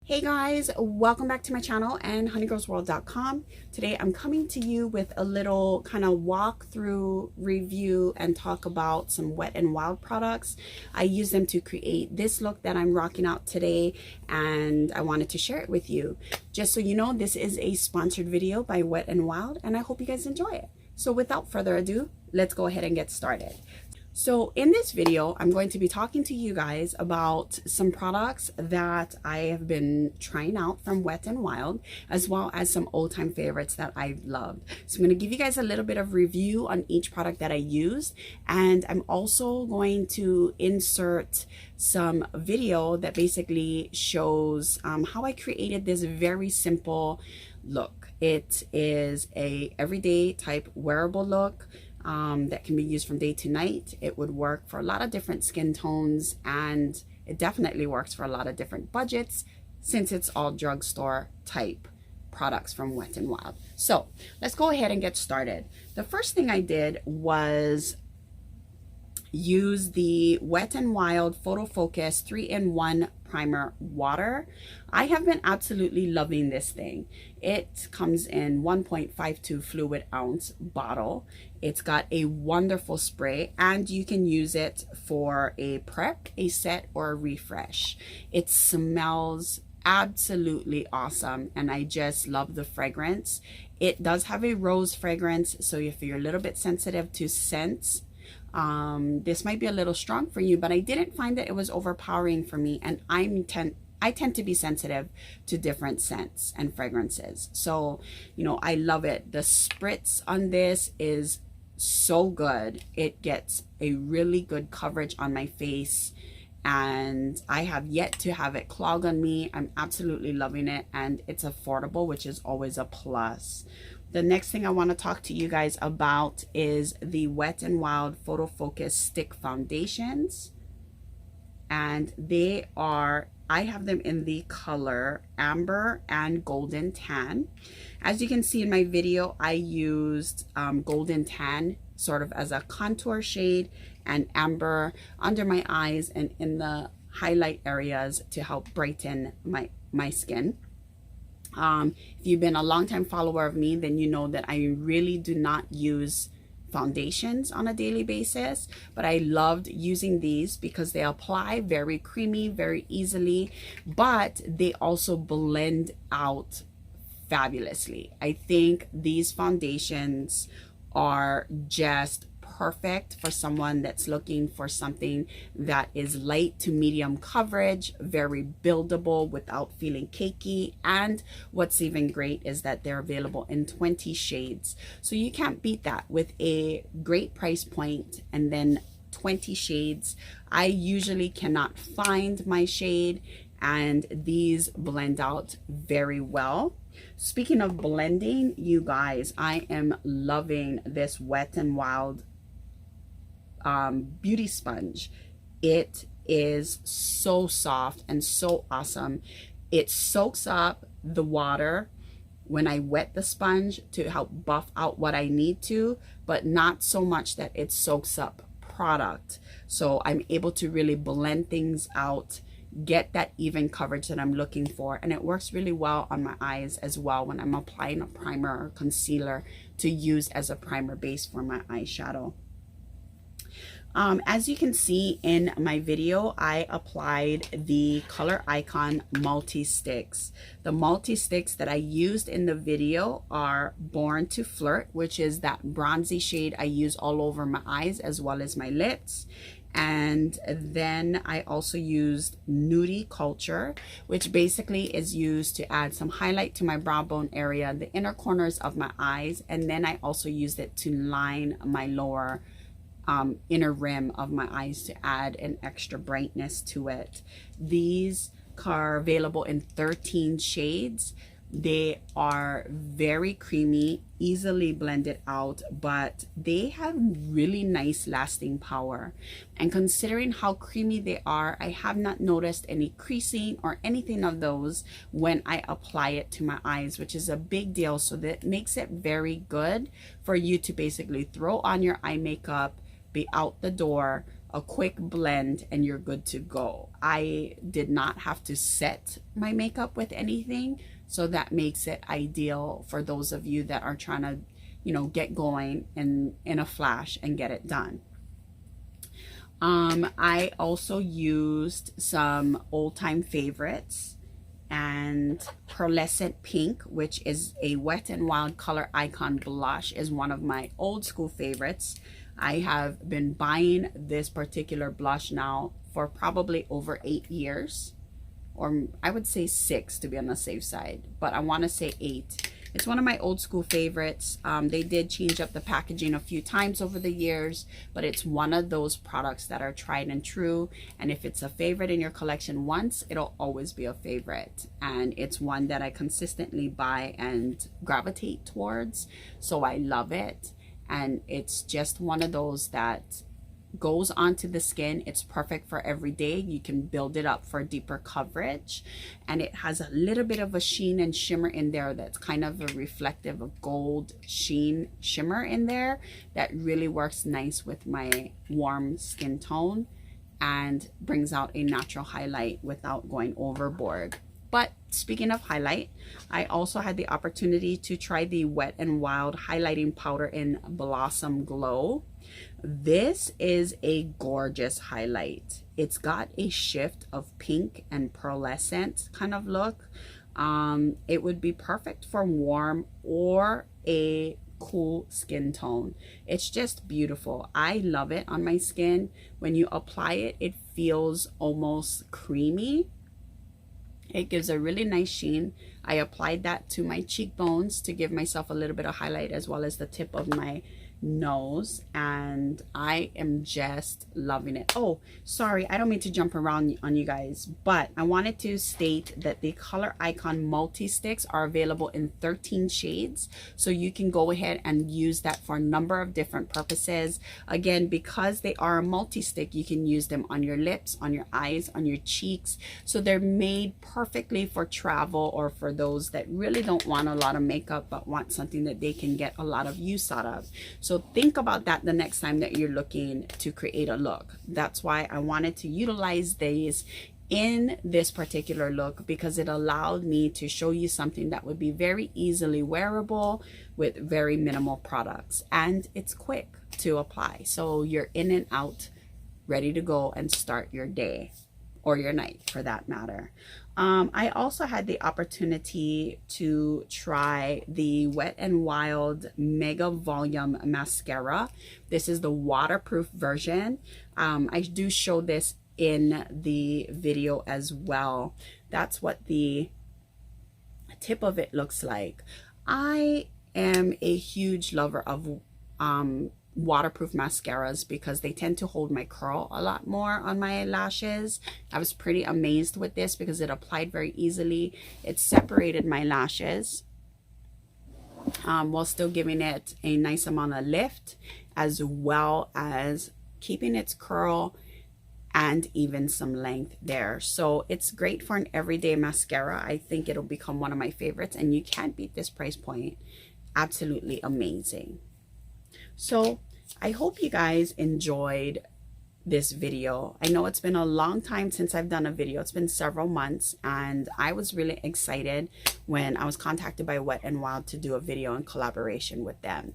Hey guys, welcome back to my channel and honeygirlsworld.com. Today I'm coming to you with a little kind of walkthrough review and talk about some Wet n Wild products. I use them to create this look that I'm rocking out today, and I wanted to share it with you. Just so you know, this is a sponsored video by Wet n Wild, and I hope you guys enjoy it. So without further ado, let's go ahead and get started. So in this video, I'm going to be talking to you guys about some products that I have been trying out from Wet n Wild, as well as some old-time favorites that I've loved. So I'm going to give you guys a little bit of review on each product that I use, and I'm also going to insert some video that basically shows how I created this very simple look. It is a everyday type wearable look. That can be used from day to night. It would work for a lot of different skin tones, and it definitely works for a lot of different budgets since it's all drugstore type products from Wet n Wild. So let's go ahead and get started. The first thing I did was use the Wet n Wild Photo Focus 3-in-1 primer water. I have been absolutely loving this thing. It comes in 1.52 fluid ounce bottle. It's got a wonderful spray, and you can use it for a prep, a set, or a refresh. It smells absolutely awesome, and I just love the fragrance. It does have a rose fragrance, so if you're a little bit sensitive to scents, this might be a little strong for you, but I didn't find that it was overpowering for me, and I tend to be sensitive to different scents and fragrances. So, you know, I love it. The spritz on this is so good. It gets a really good coverage on my face, and I have yet to have it clog on me. I'm absolutely loving it, and it's affordable, which is always a plus. The next thing I want to talk to you guys about is the Wet n Wild Photo Focus Stick Foundations. And they are, I have them in the color Amber and Golden Tan. As you can see in my video, I used Golden Tan sort of as a contour shade, and Amber under my eyes and in the highlight areas to help brighten my skin. If you've been a long-time follower of me, then you know that I really do not use foundations on a daily basis, but I loved using these because they apply very creamy, very easily, but they also blend out fabulously. I think these foundations are just perfect for someone that's looking for something that is light to medium coverage, very buildable without feeling cakey. And what's even great is that they're available in 20 shades. So you can't beat that with a great price point and then 20 shades. I usually cannot find my shade, and these blend out very well. Speaking of blending, you guys, I am loving this Wet n Wild beauty sponge. It is so soft and so awesome. It soaks up the water when I wet the sponge to help buff out what I need to, but not so much that it soaks up product. So I'm able to really blend things out, get that even coverage that I'm looking for, and it works really well on my eyes as well when I'm applying a primer or concealer to use as a primer base for my eyeshadow. As you can see in my video, I applied the Color Icon multi-sticks. The multi-sticks that I used in the video are Born to Flirt, which is that bronzy shade I use all over my eyes as well as my lips. And then I also used Nudie Culture, which basically is used to add some highlight to my brow bone area, the inner corners of my eyes, and then I also used it to line my lower inner rim of my eyes to add an extra brightness to it. These are available in 13 shades. They are very creamy, easily blended out, but they have really nice lasting power. And considering how creamy they are, I have not noticed any creasing or anything of those when I apply it to my eyes, which is a big deal. So that makes it very good for you to basically throw on your eye makeup, be out the door, a quick blend and you're good to go. I did not have to set my makeup with anything, so that makes it ideal for those of you that are trying to, you know, get going in a flash and get it done. I also used some old time favorites, and Pearlescent Pink, which is a Wet n Wild Color Icon blush, is one of my old school favorites. I have been buying this particular blush now for probably over 8 years, or I would say 6 to be on the safe side, but I want to say 8. It's one of my old school favorites. They did change up the packaging a few times over the years, but it's one of those products that are tried and true. And if it's a favorite in your collection once, it'll always be a favorite. And it's one that I consistently buy and gravitate towards. So I love it. And it's just one of those that goes onto the skin. It's perfect for every day. You can build it up for deeper coverage, and it has a little bit of a sheen and shimmer in there that's kind of a reflective of gold sheen shimmer in there that really works nice with my warm skin tone and brings out a natural highlight without going overboard. But speaking of highlight, I also had the opportunity to try the Wet n Wild highlighting powder in Blossom Glow. This is a gorgeous highlight. It's got a shift of pink and pearlescent kind of look. It would be perfect for warm or a cool skin tone. It's just beautiful. I love it on my skin. When you apply it, it feels almost creamy. It gives a really nice sheen. I applied that to my cheekbones to give myself a little bit of highlight, as well as the tip of my nose, and I am just loving it. Oh, sorry, I don't mean to jump around on you guys, but I wanted to state that the Color Icon multi sticks are available in 13 shades, so you can go ahead and use that for a number of different purposes. Again, because they are a multi stick, you can use them on your lips, on your eyes, on your cheeks, so they're made perfectly for travel, or for those that really don't want a lot of makeup but want something that they can get a lot of use out of. So think about that the next time that you're looking to create a look. That's why I wanted to utilize these in this particular look, because it allowed me to show you something that would be very easily wearable with very minimal products, and it's quick to apply. So you're in and out, ready to go and start your day, or your night for that matter. I also had the opportunity to try the Wet n Wild Mega Volume Mascara. This is the waterproof version. I do show this in the video as well. That's what the tip of it looks like. I am a huge lover of waterproof mascaras because they tend to hold my curl a lot more on my lashes. I was pretty amazed with this because it applied very easily. It separated my lashes while still giving it a nice amount of lift, as well as keeping its curl and even some length there. So it's great for an everyday mascara. I think it'll become one of my favorites, and you can't beat this price point. Absolutely amazing. So I hope you guys enjoyed this video. I know it's been a long time since I've done a video. It's been several months, and I was really excited when I was contacted by Wet n Wild to do a video in collaboration with them.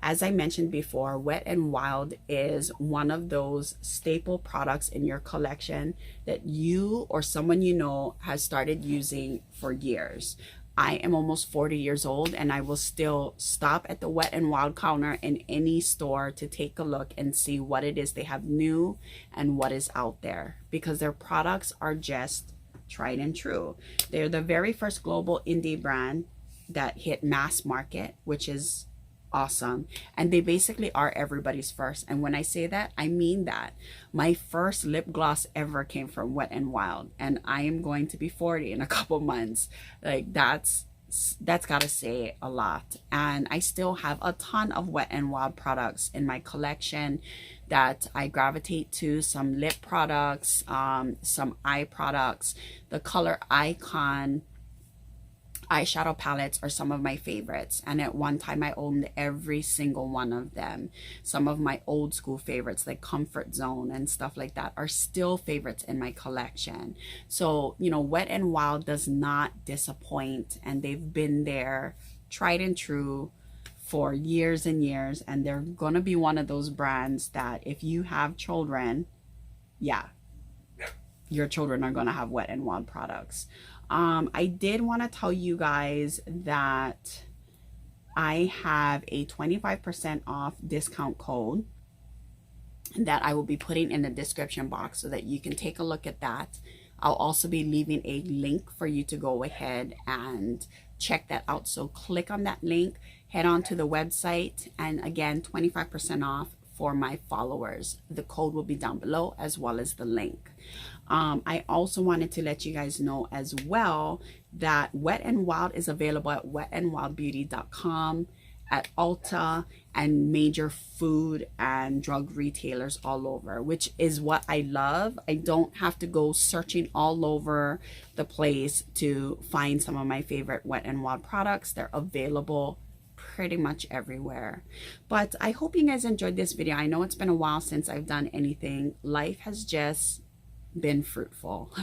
As I mentioned before, Wet n Wild is one of those staple products in your collection that you or someone you know has started using for years. I am almost 40 years old, and I will still stop at the Wet n Wild counter in any store to take a look and see what it is they have new and what is out there, because their products are just tried and true. They're the very first global indie brand that hit mass market, which is awesome, and they basically are everybody's first. And when I say that, I mean that. My first lip gloss ever came from Wet n Wild, and I am going to be 40 in a couple months. Like, that's gotta say a lot. And I still have a ton of Wet n Wild products in my collection that I gravitate to. Some lip products, some eye products. The Color Icon eyeshadow palettes are some of my favorites, and at one time I owned every single one of them. Some of my old school favorites like Comfort Zone and stuff like that are still favorites in my collection. So, you know, Wet n Wild does not disappoint, and they've been there tried and true for years and years, and they're gonna be one of those brands that if you have children, yeah, your children are gonna have Wet n Wild products. I did want to tell you guys that I have a 25% off discount code that I will be putting in the description box so that you can take a look at that. I'll also be leaving a link for you to go ahead and check that out. So click on that link, head on to the website, and again, 25% off for my followers. The code will be down below as well as the link. I also wanted to let you guys know as well that Wet n Wild is available at wetnwildbeauty.com, at Ulta, and major food and drug retailers all over, which is what I love. I don't have to go searching all over the place to find some of my favorite Wet n Wild products. They're available pretty much everywhere. But I hope you guys enjoyed this video. I know it's been a while since I've done anything. Life has just been fruitful.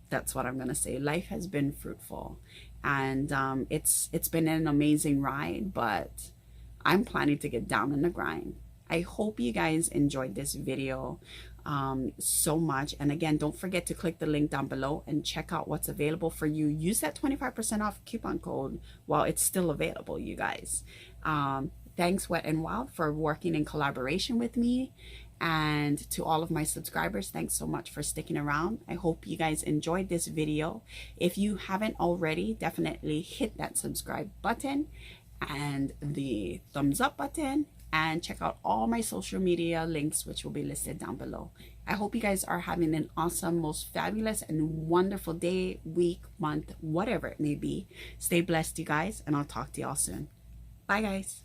That's what I'm gonna say. Life has been fruitful, and it's been an amazing ride, but I'm planning to get down in the grind. I hope you guys enjoyed this video so much, and again, don't forget to click the link down below and check out what's available for you. Use that 25% off coupon code while it's still available, you guys. Thanks Wet n Wild for working in collaboration with me, and to all of my subscribers, thanks so much for sticking around. I hope you guys enjoyed this video. If you haven't already, definitely hit that subscribe button and the thumbs up button, and check out all my social media links, which will be listed down below. I hope you guys are having an awesome, most fabulous and wonderful day, week, month, whatever it may be. Stay blessed, you guys, and I'll talk to y'all soon. Bye, guys.